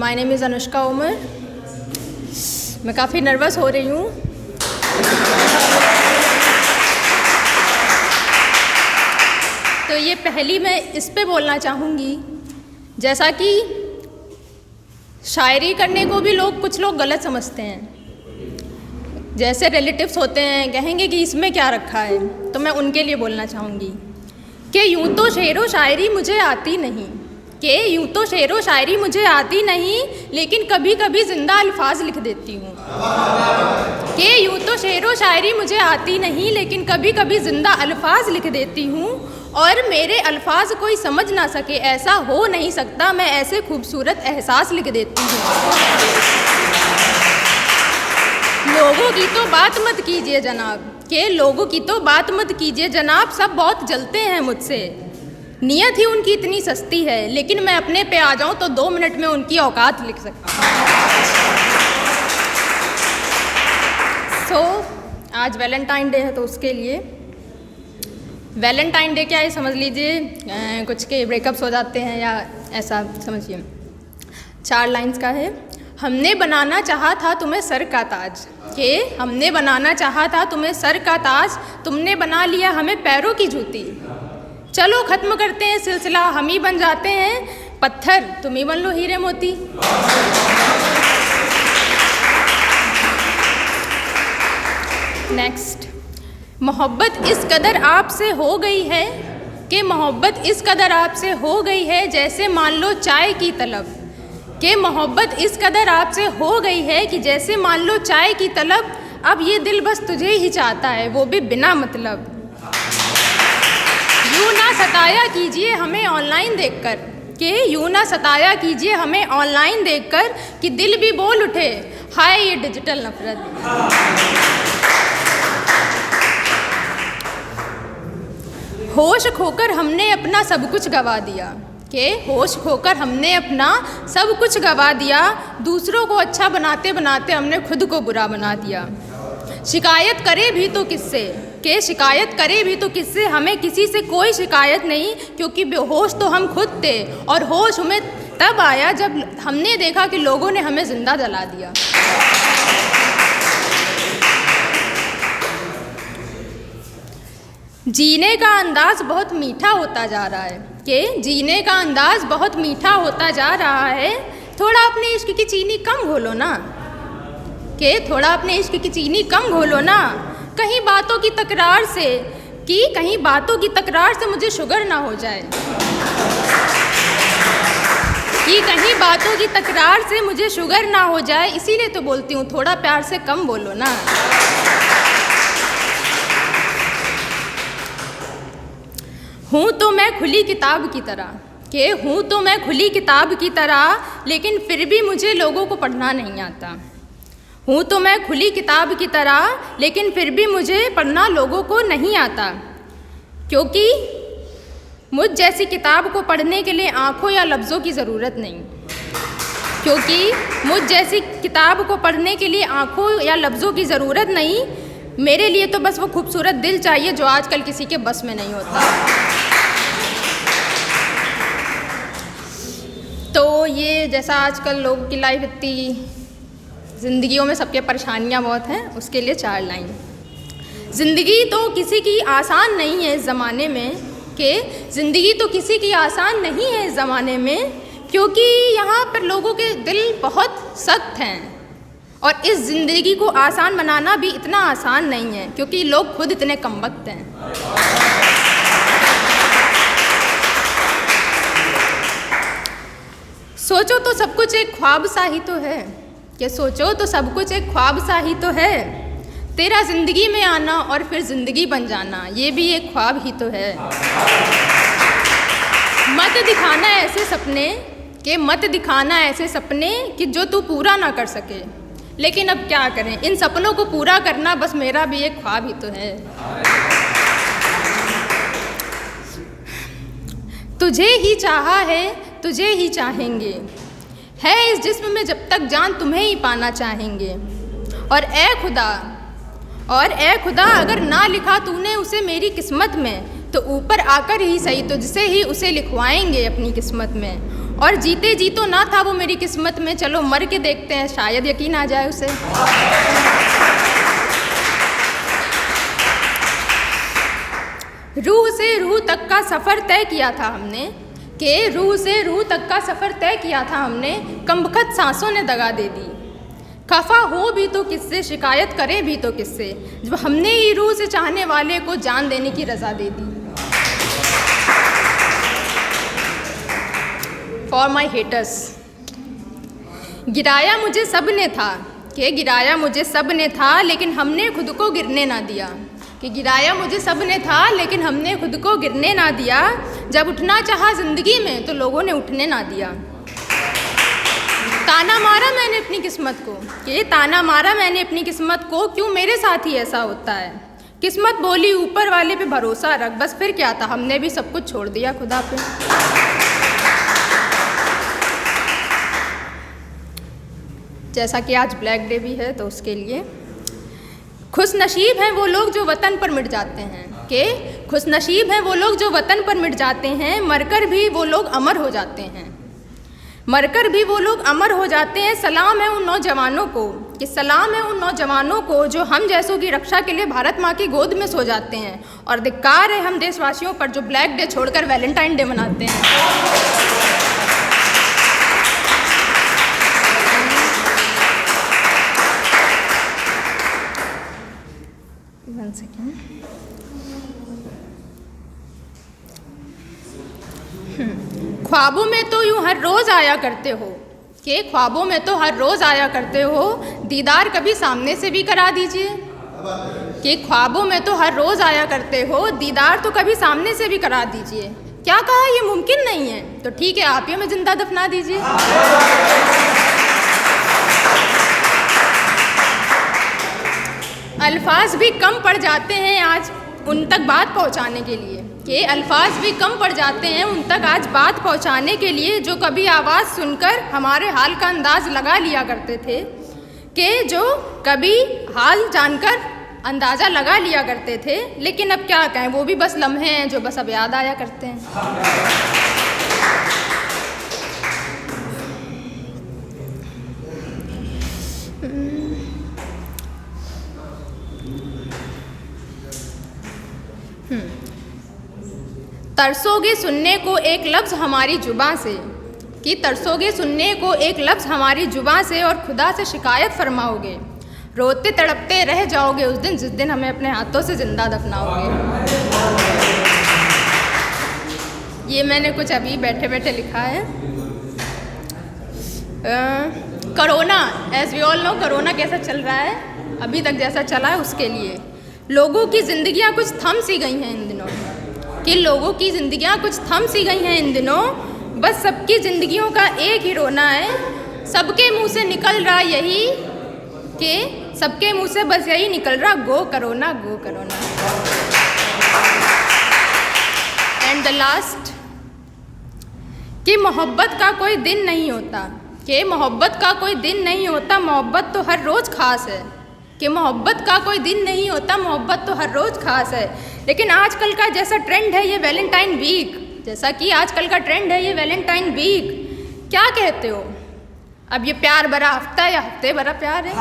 My name is Anushka Umar. मैं काफ़ी nervous हो रही हूँ। तो ये पहली मैं इस पे बोलना चाहूँगी, जैसा कि शायरी करने को भी कुछ लोग गलत समझते हैं। जैसे रिलेटिव्स होते हैं, कहेंगे कि इसमें क्या रखा है, तो मैं उनके लिए बोलना चाहूँगी कि यूँ तो शेरो शायरी मुझे आती नहीं, लेकिन कभी कभी जिंदा अल्फाज लिख देती हूँ। कि यूँ तो शेरो शायरी मुझे आती नहीं, लेकिन कभी कभी जिंदा अल्फाज लिख देती हूँ, और मेरे अल्फाज कोई समझ ना सके ऐसा हो नहीं सकता, मैं ऐसे खूबसूरत एहसास लिख देती हूँ। लोगों की तो बात मत कीजिए जनाब, के लोगों की तो बात मत कीजिए जनाब, सब बहुत जलते हैं मुझसे। नियत ही उनकी इतनी सस्ती है, लेकिन मैं अपने पे आ जाऊं तो 2 मिनट में उनकी औकात लिख सकती हूँ। आज वैलेंटाइन डे है, तो उसके लिए वैलेंटाइन डे क्या है समझ लीजिए, कुछ के ब्रेकअप्स हो जाते हैं या ऐसा समझिए। 4 लाइंस का है। हमने बनाना चाहा था तुम्हें सर का ताज, के हमने बनाना चाहा था तुम्हें सर का ताज, तुमने बना लिया हमें पैरों की जूती। चलो ख़त्म करते हैं सिलसिला, हम ही बन जाते हैं पत्थर, तुम ही बन लो हीरे मोती। नेक्स्ट। मोहब्बत इस कदर आपसे हो गई है कि मोहब्बत इस कदर आपसे हो गई है जैसे मान लो चाय की तलब, कि मोहब्बत इस कदर आपसे हो गई है कि जैसे मान लो चाय की तलब, अब ये दिल बस तुझे ही चाहता है, वो भी बिना मतलब। यूँ ना सताया कीजिए हमें ऑनलाइन देखकर, कि यूँ ना सताया कीजिए हमें ऑनलाइन देखकर, कि दिल भी बोल उठे हाय ये डिजिटल नफरत। होश खोकर हमने अपना सब कुछ गवा दिया, कि होश खोकर हमने अपना सब कुछ गवा दिया, दूसरों को अच्छा बनाते बनाते हमने खुद को बुरा बना दिया। शिकायत करे भी तो किससे, कि शिकायत करे भी तो किससे, हमें किसी से कोई शिकायत नहीं, क्योंकि बेहोश तो हम खुद थे, और होश हमें तब आया जब हमने देखा कि लोगों ने हमें जिंदा जला दिया। जीने का अंदाज़ बहुत मीठा होता जा रहा है, कि जीने का अंदाज़ बहुत मीठा होता जा रहा है, थोड़ा अपने इश्क की चीनी कम घोलो ना, कि थोड़ा अपने इश्क की चीनी कम घोलो ना, कहीं बातों की तकरार से, कि कहीं बातों की तकरार से मुझे शुगर ना हो जाए, कि कहीं बातों की तकरार से मुझे शुगर ना हो जाए, इसीलिए तो बोलती हूँ थोड़ा प्यार से कम बोलो ना। हूँ तो मैं खुली किताब की तरह, कि हूँ तो मैं खुली किताब की तरह, लेकिन फिर भी मुझे लोगों को पढ़ना नहीं आता। हूँ तो मैं खुली किताब की तरह, लेकिन फिर भी मुझे पढ़ना लोगों को नहीं आता, क्योंकि मुझ जैसी किताब को पढ़ने के लिए आँखों या लफ्ज़ों की ज़रूरत नहीं, क्योंकि मुझ जैसी किताब को पढ़ने के लिए आँखों या लफ्ज़ों की ज़रूरत नहीं, मेरे लिए तो बस वो खूबसूरत दिल चाहिए जो आजकल किसी के बस में नहीं होता। तो ये जैसा आजकल लोगों की लाइफ इतनी ज़िंदगियों में सबके परेशानियां बहुत हैं, उसके लिए 4 लाइन। ज़िंदगी तो किसी की आसान नहीं है इस ज़माने में, कि ज़िंदगी तो किसी की आसान नहीं है इस ज़माने में, क्योंकि यहाँ पर लोगों के दिल बहुत सख्त हैं, और इस ज़िंदगी को आसान बनाना भी इतना आसान नहीं है, क्योंकि लोग खुद इतने कमबख्त हैं। सोचो तो सब कुछ एक ख्वाब सा ही तो है, कि सोचो तो सब कुछ एक ख्वाब सा ही तो है, तेरा ज़िंदगी में आना और फिर ज़िंदगी बन जाना, ये भी एक ख्वाब ही तो है। मत दिखाना ऐसे सपने, कि मत दिखाना ऐसे सपने कि जो तू पूरा ना कर सके, लेकिन अब क्या करें, इन सपनों को पूरा करना बस मेरा भी एक ख्वाब ही तो है। तुझे ही चाहा है, तुझे ही चाहेंगे, है इस जिस्म में जब तक जान तुम्हें ही पाना चाहेंगे, और ए खुदा अगर ना लिखा तूने उसे मेरी किस्मत में, तो ऊपर आकर ही सही तुझसे ही उसे लिखवाएंगे अपनी किस्मत में। और जीते जी तो ना था वो मेरी किस्मत में, चलो मर के देखते हैं शायद यकीन आ जाए उसे। रूह से रूह तक का सफ़र तय किया था हमने, कि रूह से रूह तक का सफ़र तय किया था हमने, कमबख्त सांसों ने दगा दे दी। खफा हो भी तो किससे, शिकायत करे भी तो किससे, जब हमने ही रूह से चाहने वाले को जान देने की रज़ा दे दी। For my haters. गिराया मुझे सब ने था, कि गिराया मुझे सब ने था, लेकिन हमने खुद को गिरने ना दिया। कि गिराया मुझे सब ने था, लेकिन हमने खुद को गिरने ना दिया। जब उठना चाहा ज़िंदगी में तो लोगों ने उठने ना दिया। ताना मारा मैंने अपनी किस्मत को, कि ताना मारा मैंने अपनी किस्मत को, क्यों मेरे साथ ही ऐसा होता है। किस्मत बोली ऊपर वाले पे भरोसा रख, बस फिर क्या था, हमने भी सब कुछ छोड़ दिया खुदा पे। जैसा कि आज ब्लैक डे भी है तो उसके लिए खुश नसीब हैं वो लोग जो वतन पर मिट जाते हैं, कि खुश नसीब हैं वो लोग जो वतन पर मिट जाते हैं, मरकर भी वो लोग अमर हो जाते हैं, मरकर भी वो लोग अमर हो जाते हैं। सलाम है उन नौजवानों को, कि सलाम है उन नौजवानों को जो हम जैसों की रक्षा के लिए भारत माँ की गोद में सो जाते हैं। और धिक्कार है हम देशवासियों पर जो ब्लैक डे छोड़कर वैलेंटाइन डे मनाते हैं। ख्वाबों में तो यूँ हर रोज़ आया करते हो, कि ख्वाबों में तो हर रोज़ आया करते हो, दीदार कभी सामने से भी करा दीजिए। कि ख्वाबों में तो हर रोज़ आया करते हो, दीदार तो कभी सामने से भी करा दीजिए। क्या कहा, ये मुमकिन नहीं है, तो ठीक है आप ही हमें जिंदा दफना दीजिए। अल्फाज भी कम पड़ जाते हैं आज उन तक बात पहुंचाने के लिए, कि अल्फाज भी कम पड़ जाते हैं उन तक आज बात पहुंचाने के लिए, जो कभी आवाज़ सुनकर हमारे हाल का अंदाज़ लगा लिया करते थे, कि जो कभी हाल जानकर अंदाज़ा लगा लिया करते थे। लेकिन अब क्या कहें, वो भी बस लम्हे हैं जो बस अब याद आया करते हैं। तरसोगे सुनने को एक लफ्ज़ हमारी जुबां से, कि तरसोगे सुनने को एक लफ्ज़ हमारी जुबां से, और खुदा से शिकायत फरमाओगे, रोते तड़पते रह जाओगे उस दिन जिस दिन हमें अपने हाथों से ज़िंदा दफनाओगे। ये मैंने कुछ अभी बैठे बैठे लिखा है। Corona, as we all know, corona कैसा चल रहा है, अभी तक जैसा चला है उसके लिए लोगों की ज़िंदगियाँ कुछ थम सी गई हैं इन दिनों, कि लोगों की ज़िंदगियाँ कुछ थम सी गई हैं इन दिनों। बस सबकी ज़िंदगियों का एक ही रोना है, सबके मुंह से निकल रहा यही, कि सबके मुंह से बस यही निकल रहा, go corona go corona. And the last, कि मोहब्बत का कोई दिन नहीं होता, कि मोहब्बत का कोई दिन नहीं होता, मोहब्बत तो हर रोज़ ख़ास है। कि मोहब्बत का कोई दिन नहीं होता, मोहब्बत तो हर रोज़ ख़ास है। लेकिन आजकल का जैसा ट्रेंड है ये वैलेंटाइन वीक, जैसा कि आजकल का ट्रेंड है ये वैलेंटाइन वीक, क्या कहते हो, अब ये प्यार भरा हफ्ता या हफ्ते भरा प्यार है?